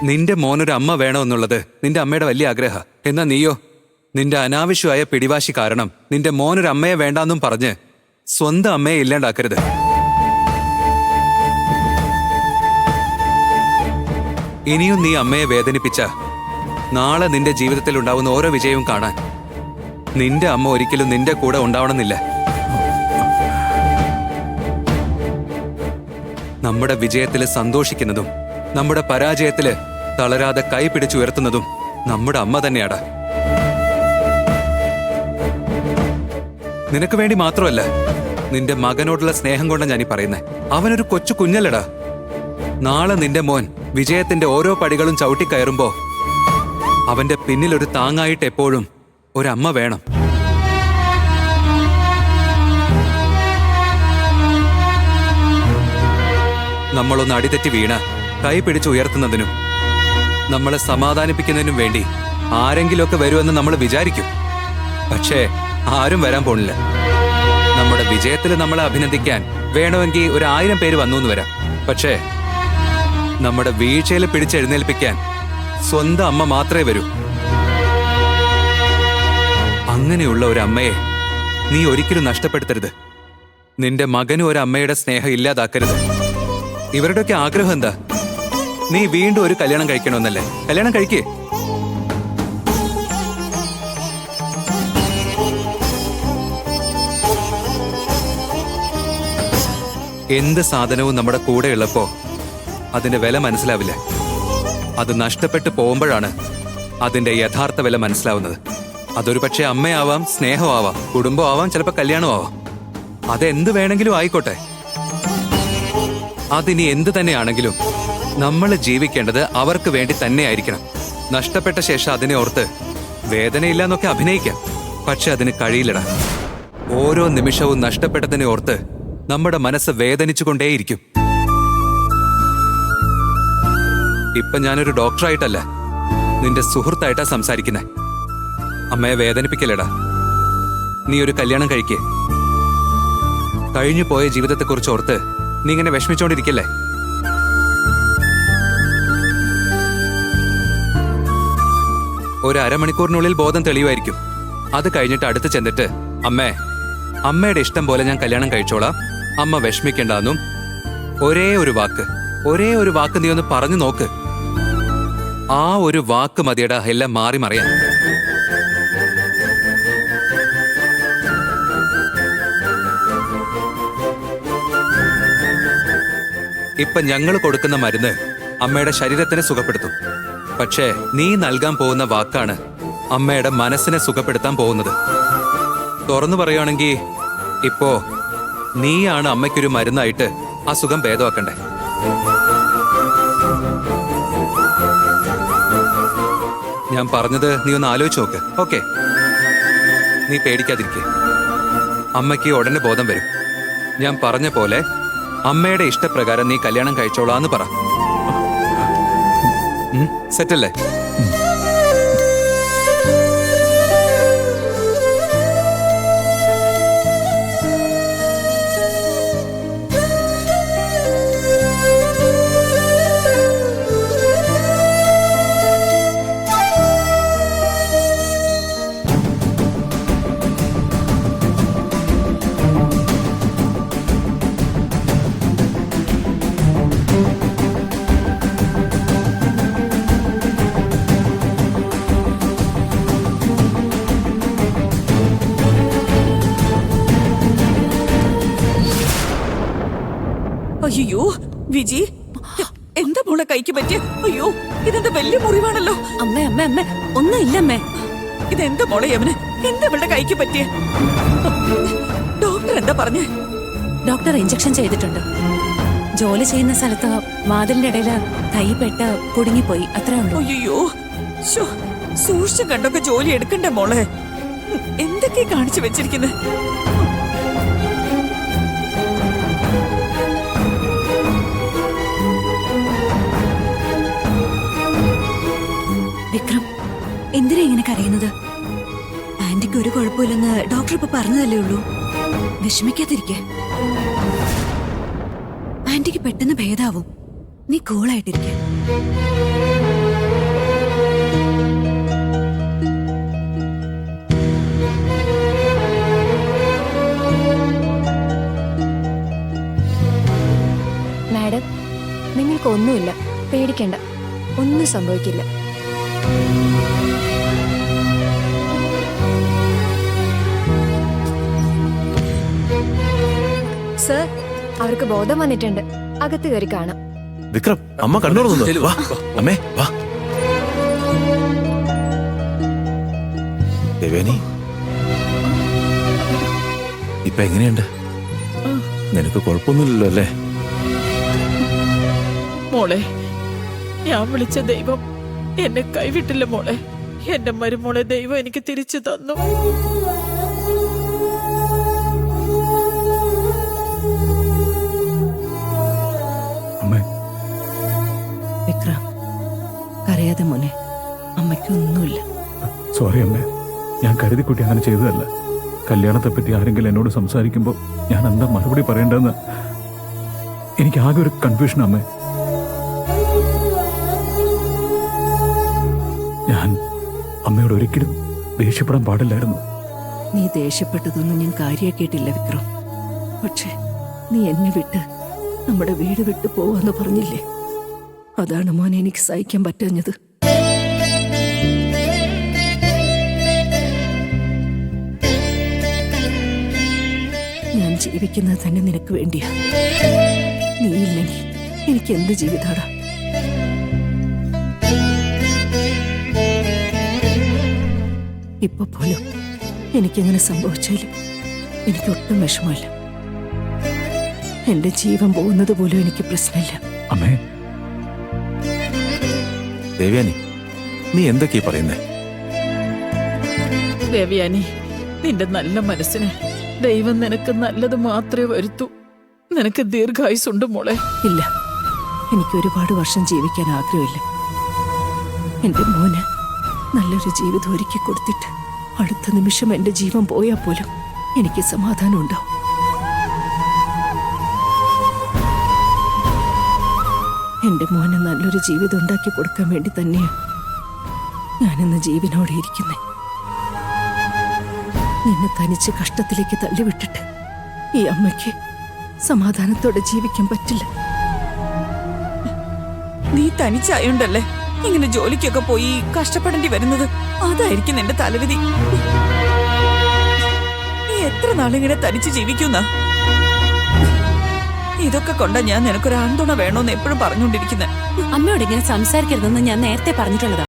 നിന്റെ മോനൊരു അമ്മ വേണമെന്നുള്ളത് നിന്റെ അമ്മയുടെ വലിയ ആഗ്രഹ. എന്നാ നീയോ നിന്റെ അനാവശ്യമായ പിടിവാശി കാരണം നിന്റെ മോനൊരു അമ്മയെ വേണ്ടാന്നും പറഞ്ഞ് സ്വന്തം അമ്മയെ ഇല്ലാണ്ടാക്കരുത്. ഇനിയും നീ അമ്മയെ വേദനിപ്പിച്ച നാളെ നിന്റെ ജീവിതത്തിൽ ഉണ്ടാവുന്ന ഓരോ വിജയവും കാണാൻ നിന്റെ അമ്മ ഒരിക്കലും നിന്റെ കൂടെ ഉണ്ടാവണമെന്നില്ല. നമ്മുടെ വിജയത്തില് സന്തോഷിക്കുന്നതും നമ്മുടെ പരാജയത്തില് തളരാതെ കൈ പിടിച്ചുയർത്തുന്നതും നമ്മുടെ അമ്മ തന്നെയാടാ. നിനക്ക് വേണ്ടി മാത്രമല്ല, നിന്റെ മകനോടുള്ള സ്നേഹം കൊണ്ടാണ് ഞാനീ പറയുന്നേ. അവനൊരു കൊച്ചു കുഞ്ഞല്ലടാ. നാളെ നിന്റെ മോൻ വിജയത്തിന്റെ ഓരോ പടികളും ചവിട്ടിക്കയറുമ്പോ അവന്റെ പിന്നിലൊരു താങ്ങായിട്ട് എപ്പോഴും ഒരമ്മ വേണം. നമ്മളൊന്ന് അടിതെറ്റി വീണ കൈ പിടിച്ച് ഉയർത്തുന്നതിനും നമ്മളെ സമാധാനിപ്പിക്കുന്നതിനും വേണ്ടി ആരെങ്കിലുമൊക്കെ വരുമെന്ന് നമ്മൾ വിചാരിക്കും. പക്ഷേ ആരും വരാൻ പോണില്ല. നമ്മുടെ വിജയത്തിൽ നമ്മളെ അഭിനന്ദിക്കാൻ വേണമെങ്കിൽ 1000 പേര് വന്നു എന്ന് വരാം. പക്ഷേ നമ്മുടെ വീഴ്ചയിൽ പിടിച്ചെഴുന്നേൽപ്പിക്കാൻ സ്വന്തം അമ്മ മാത്രമേ വരൂ. അങ്ങനെയുള്ള ഒരു അമ്മയെ നീ ഒരിക്കലും നഷ്ടപ്പെടുത്തരുത്. നിന്റെ മകനും ഒരു അമ്മയുടെ സ്നേഹം ഇല്ലാതാക്കരുത്. ഇവരുടെയൊക്കെ ആഗ്രഹം എന്താ? നീ വീണ്ടും ഒരു കല്യാണം കഴിക്കണമെന്നല്ലേ? കല്യാണം കഴിക്കേ. എന്ത് സാധനവും നമ്മുടെ കൂടെ ഉള്ളപ്പോ അതിന്റെ വില മനസ്സിലാവില്ല. അത് നഷ്ടപ്പെട്ടു പോകുമ്പോഴാണ് അതിന്റെ യഥാർത്ഥ വില മനസ്സിലാവുന്നത്. അതൊരു പക്ഷേ അമ്മയാവാം, സ്നേഹമാവാം, കുടുംബമാവാം, ചിലപ്പോൾ കല്യാണമാവാം. അതെന്ത് വേണമെങ്കിലും ആയിക്കോട്ടെ. അതിനി എന്ത് തന്നെയാണെങ്കിലും നമ്മൾ ജീവിക്കേണ്ടത് അവർക്ക് വേണ്ടി തന്നെയായിരിക്കണം. നഷ്ടപ്പെട്ട ശേഷം അതിനെ ഓർത്ത് വേദനയില്ലെന്നൊക്കെ അഭിനയിക്കാം. പക്ഷെ അതിന് കഴിയില്ലടാ. ഓരോ നിമിഷവും നഷ്ടപ്പെട്ടതിനെ ഓർത്ത് നമ്മുടെ മനസ്സ് വേദനിച്ചുകൊണ്ടേയിരിക്കും. ഇപ്പൊ ഞാനൊരു ഡോക്ടറായിട്ടല്ല, നിന്റെ സുഹൃത്തായിട്ടാ സംസാരിക്കുന്നേ. അമ്മയെ വേദനിപ്പിക്കലടാ. നീ ഒരു കല്യാണം കഴിക്കേ. കഴിഞ്ഞു പോയ ജീവിതത്തെക്കുറിച്ച് ഓർത്ത് നീ ഇങ്ങനെ വിഷമിച്ചോണ്ടിരിക്കല്ലേ. ഒരു അരമണിക്കൂറിനുള്ളിൽ ബോധം തെളിയുമായിരിക്കും. അത് കഴിഞ്ഞിട്ട് അടുത്ത് ചെന്നിട്ട് അമ്മയുടെ ഇഷ്ടം പോലെ ഞാൻ കല്യാണം കഴിച്ചോളാം, അമ്മ വിഷമിക്കണ്ടെന്നും ഒരേ ഒരു വാക്ക് നീ ഒന്ന് പറഞ്ഞു നോക്ക്. ആ ഒരു വാക്ക് മതിയടാ എല്ലാം മാറി മറിയാൻ. ഇപ്പൊ ഞങ്ങൾ കൊടുക്കുന്ന മരുന്ന് അമ്മയുടെ ശരീരത്തിനെ സുഖപ്പെടുത്തും. പക്ഷേ നീ നൽകാൻ പോകുന്ന വാക്കാണ് അമ്മയുടെ മനസ്സിനെ സുഖപ്പെടുത്താൻ പോകുന്നത്. തുറന്നു പറയുകയാണെങ്കിൽ ഇപ്പോ നീയാണ് അമ്മയ്ക്കൊരു മരുന്നായിട്ട് ആ സുഖം ഭേദമാക്കണ്ടേ. ഞാൻ പറഞ്ഞത് നീ ഒന്ന് ആലോചിച്ച് നോക്ക്. ഓക്കെ, നീ പേടിക്കാതിരിക്കെ. അമ്മയ്ക്ക് ഉടനെ ബോധം വരും. ഞാൻ പറഞ്ഞ പോലെ അമ്മയുടെ ഇഷ്ടപ്രകാരം നീ കല്യാണം കഴിച്ചോളാന്ന് പറ. സെറ്റല്ലേ? അയ്യോ വിജി, എന്താ മോളെ കൈക്ക് പറ്റിയ? അയ്യോ, ഇതെന്താ വലിയ മുറിവാണല്ലോ. അമ്മ ഒന്നും ഇല്ല അമ്മേ. ഇതെന്താ മോളെ യവന്? എന്താ ഇവളുടെ കൈക്ക് പറ്റിയ? ഡോക്ടർ എന്താ പറഞ്ഞേ? ഡോക്ടർ ഇഞ്ചക്ഷൻ ചെയ്തിട്ടുണ്ട്. ജോലി ചെയ്യുന്ന സ്ഥലത്ത് വാതിലിന്റെ ഇടയില് കൈ പെട്ട് കുടുങ്ങിപ്പോയി, അത്രേ ഉള്ളൂ. അയ്യോ, സൂക്ഷിച്ചും കണ്ടൊക്കെ ജോലി എടുക്കണ്ടേ മോളെ? എന്തൊക്കെ കാണിച്ചു വെച്ചിരിക്കുന്നത്? വിക്രം, എന്തിനാ ഇങ്ങനെ കരയുന്നത്? ആന്റിക്ക് ഒരു കുഴപ്പമില്ലെന്ന് ഡോക്ടർ ഇപ്പൊ പറഞ്ഞതല്ലേ ഉള്ളൂ. വിഷമിക്കാതിരിക്കെ. ആന്റിക്ക് പെട്ടെന്ന് ഭേദാവും. നീ കൂളായിട്ടിരിക്കെ. നിങ്ങൾക്കൊന്നുമില്ല, പേടിക്കണ്ട, ഒന്നും സംഭവിക്കില്ല. സർ, അവർക്ക് ബോധം വന്നിട്ടുണ്ട്. അകത്ത് കയറി കാണാം. വിക്രം, അമ്മ കണ്ണുറന്നു. വാ അമ്മേ, വാ. ദേവേനി, ഇപ്പൊ എങ്ങനെയുണ്ട്? നിനക്ക് കുഴപ്പമൊന്നുമില്ലല്ലോ അല്ലേ? മോളെ, ഞാൻ വിളിച്ച ദൈവം എന്നെ കൈവിട്ടില്ല മോളെ. എന്റെ മരുമോളെ ദൈവം എനിക്ക് തിരിച്ചു തന്നു. അമ്മേ, വിക്രം, കരയാതെ മോനെ, അമ്മയ്ക്കൊന്നുമില്ല. സോറി അമ്മേ, ഞാൻ കരുതിക്കുട്ടി അങ്ങനെ ചെയ്തതല്ല. കല്യാണത്തെപ്പറ്റി ആരെങ്കിലും എന്നോട് സംസാരിക്കുമ്പോൾ ഞാൻ എന്താ മറുപടി പറയേണ്ടതെന്ന് എനിക്ക് ആകെ ഒരു കൺഫ്യൂഷൻ അമ്മേ. ഞാൻ അമ്മയോട് ഒരിക്കലും ദേഷ്യപ്പെടാൻ പാടില്ലായിരുന്നു. നീ ദേഷ്യപ്പെട്ടതൊന്നും ഞാൻ കാര്യാക്കിയിട്ടില്ല വിക്രം. പക്ഷെ നീ എന്നെ വിട്ട് നമ്മുടെ വീട് വിട്ടു പോവാന്ന് പറഞ്ഞില്ലേ, അതാണ് മോനെ എനിക്ക് സഹിക്കാൻ പറ്റാഞ്ഞത്. ഞാൻ ജീവിക്കുന്നത് തന്നെ നിനക്ക് വേണ്ടിയാ. നീ ഇല്ലെങ്കിൽ എനിക്ക് എന്ത് ജീവിതാടാ? ഇപ്പൊ പോലും എനിക്കെങ്ങനെ സംഭവിച്ചാലും എനിക്ക് ഒട്ടും വിഷമമില്ല. എന്റെ ജീവൻ പോകുന്നത് പോലും എനിക്ക് പ്രശ്നമില്ല. അമ്മേ, ദേവ്യാനി, നീ എന്തൊക്കെയാ പറയുന്നേ? ദേവയാനി, നിന്റെ നല്ല മനസ്സിന് ദൈവം നിനക്ക് നല്ലത് മാത്രമേ വരുത്തൂ. നിനക്ക് ദീർഘായുസുണ്ട് മോളെ. ഇല്ല, എനിക്ക് ഒരുപാട് വർഷം ജീവിക്കാൻ ആഗ്രഹമില്ല. എന്റെ മോന് നല്ലൊരു ജീവിതം ഒരുക്കി കൊടുത്തിട്ട് അടുത്ത നിമിഷം എന്റെ ജീവൻ പോയാൽ പോലും എനിക്ക് സമാധാനം ഉണ്ടാവും. എന്റെ മോന് നല്ലൊരു ജീവിതം ഉണ്ടാക്കി കൊടുക്കാൻ വേണ്ടി തന്നെയാണ് ഞാനിന്ന് ജീവനോടെ ഇരിക്കുന്നത്. നിന്നെ തനിച്ച് കഷ്ടത്തിലേക്ക് തള്ളിവിട്ടിട്ട് ഈ അമ്മയ്ക്ക് സമാധാനത്തോടെ ജീവിക്കാൻ പറ്റില്ല. നീ തനിച്ചായോണ്ടല്ലേ ഇങ്ങനെ ജോലിക്കൊക്കെ പോയി കഷ്ടപ്പെടേണ്ടി വരുന്നത്. അതായിരിക്കും നിന്റെ തലവിധി. നീ എത്ര നാളിങ്ങനെ തനിച്ച് ജീവിക്കുന്ന? ഇതൊക്കെ കൊണ്ടാ ഞാൻ നിനക്കൊരു ആൺതുണ വേണോന്ന് എപ്പോഴും പറഞ്ഞുകൊണ്ടിരിക്കുന്നത്. അമ്മയോട് ഇങ്ങനെ സംസാരിക്കരുതെന്ന് ഞാൻ നേരത്തെ പറഞ്ഞിട്ടുള്ളതാ.